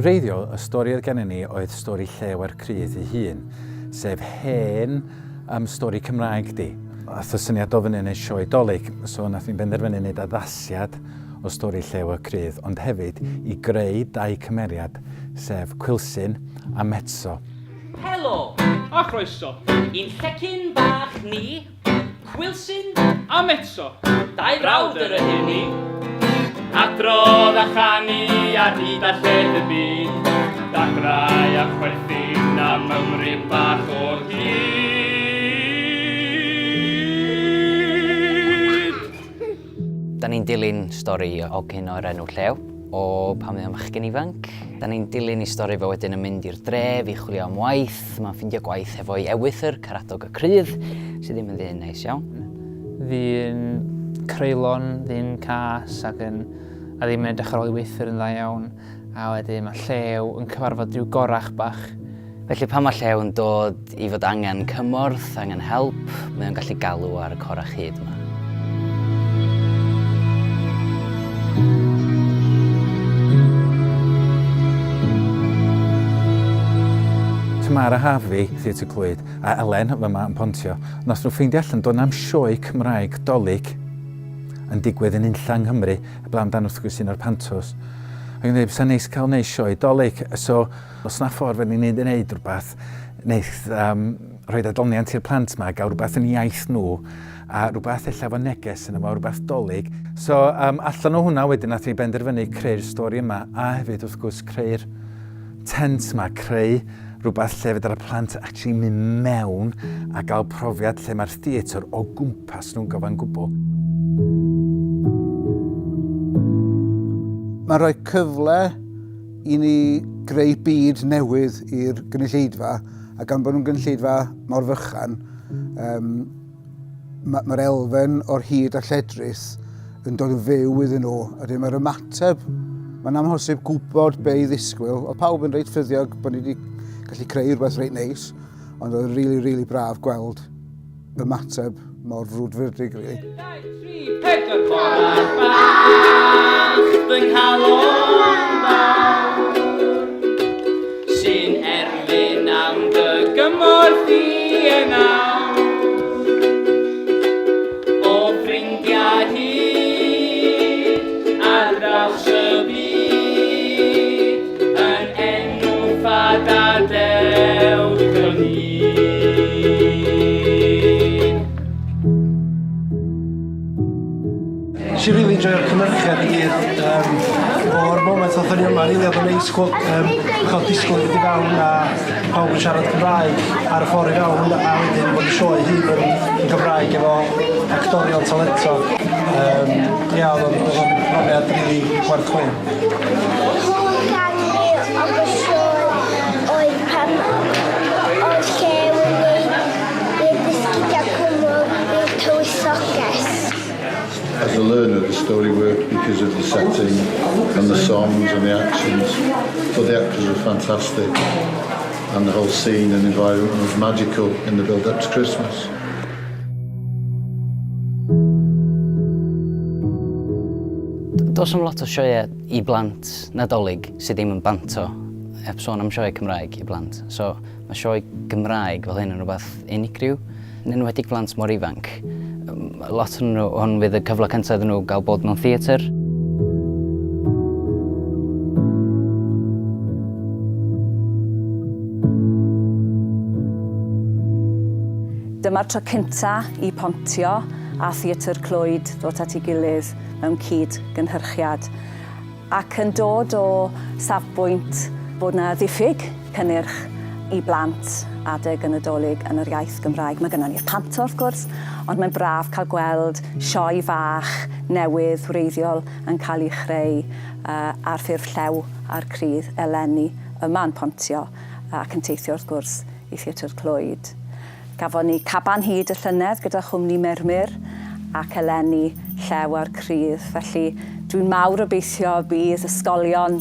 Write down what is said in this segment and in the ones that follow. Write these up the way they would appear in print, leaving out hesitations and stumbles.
wreiddiol, y stori oedd gennym ni oedd stori Llew a'r Crydd ei hun, sef hen stori Cymraeg di. Ath y syniad o fyny wneud sioe dolyg, so nath ni'n benderfynu wneud addasiad o stori Llew a Crydd, ond hefyd i greu 2 cymeriad, sef Cwilsyn a Metso. Helo a chroeso i'n llecyn bach ni, Cwilsyn a Metso, 2 brawd yr ydyn ni. Adrodd a chanu ar hyd a lled y byd, dagrau a chwerthin am Mymru bach o hyd. Da ni'n dilyn stori o gyn o'r enw Llew, o pan oedd o'n fachgen ifanc. Da ni'n dilyn i stori fe wedyn yn mynd i'r dref i chwilio am waith. Mae'n ffindio gwaith efo'i ewythr, Caradog y Crydd, sydd ddim yn ddyn neis iawn. Ddyn creulon, ddyn cas a ddim yn edrych ar ôl i weithwyr yn dda iawn. A wedyn mae Llew yn cyfarfod rhyw gorach bach. Felly pan mae Llew yn dod i fod angen cymorth, angen help, mae o'n gallu galw ar y corach hyd yma. Tamara Hafi, Theatr Clwyd, a Elen yma yn Pontio, nath nhw ffeindio allan doedd na'm sioe Cymraeg dolyg yn digwydd yn unlla yng Nghymru, heblaw amdano wrth gwrs un o'r pantos. Ac yn dweud, bysa'n neis cael neud sioe dolyg, so os na ffordd fe ni'n neud rhywbeth, neith rhoi adloniant i'r plant yma, gael rhywbeth yn iaith nhw, a rhywbeth ella fo neges yn efo, rhywbeth dolyg. So allan o hwnna wedyn nath ni benderfynu creu'r stori yma, a hefyd wrth gwrs creu'r tent yma, creu rhywbeth lle fydda'r plant actually mynd mewn a gael profiad lle mae'r theatr o gwmpas nhw'n gyfan gwbl. Mae'n rhoi cyfle i ni greu byd newydd i'r gynulleidfa, a gan bod nhw'n gynulleidfa mor fychan, mae'r elfen o'r hyd a lledrith yn dod yn fyw iddyn nhw. Mae'r ymateb, mae'n amhosib gwybod be i ddisgwyl. Oedd pawb yn reit ffyddiog bod ni wedi gallu creu rhywbeth reit neis, ond oedd rili braf gweld ymateb mor frwdfrydig, rili. 2, 3, 4 Bora'r bach, fy nghalon fawr, sy'n erfyn am dy gymorth i enaw. O ffrindiau hyd ar draws y byd, yn enw ffad a Dew Cynhyrchiad. Nes i rili enjoio'r cynhyrchiad i gyd. O'r moment oedd ni yma, rili oedd yn neis cael disgwyl i fewn a pawb yn siarad Cymraeg ar y ffordd i fewn, a wedyn bod y sioe hyd yn Cymraeg efo actorion talento. Ia, oedd o'n brofiad rili werth chwyn. As a learner, the story worked because of the setting and the songs and the actions. But the actors were fantastic, and the whole scene and environment was magical in the build-up to Christmas. Does am lot o sioe i blant nadolig sydd ddim yn banto, heb sôn am sioe Cymraeg i blant. So mae sioe Gymraeg fel hyn yn rhywbeth unigryw, yn enwedig blant mor ifanc. Lot o'n nhw, hwn fydd y cyfle cyntaf iddyn nhw gael bod mewn theatr. Dyma'r tro cyntaf i Pontio a Theatr Clwyd ddod at ei gilydd mewn cyd-gynhyrchiad, ac yn dod o safbwynt bod yna ddiffyg cynnyrch i blant adeg yn Nadolig yn yr iaith Gymraeg. Mae gennym ni'r panto wrth gwrs, ond mae'n braf cael gweld sioe fach newydd wreiddiol yn cael ei chreu ar ffurf Llew a'r Crydd eleni yma yn Pontio, ac yn teithio wrth gwrs i Theatr Clwyd. Gafon ni caban hyd y llynedd gyda chwmni Mermyr ac eleni Llew a'r Crydd. Felly dwi'n mawr obeithio bydd ysgolion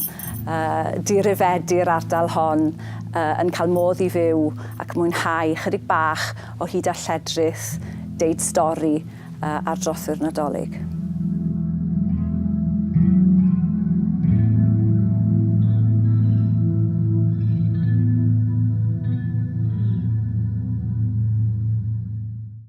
dirifedu'r ardal hon yn cael modd i fyw ac mwynhau chydig bach o hyd a lledrith, deud stori ar drothwy'r Nadolig.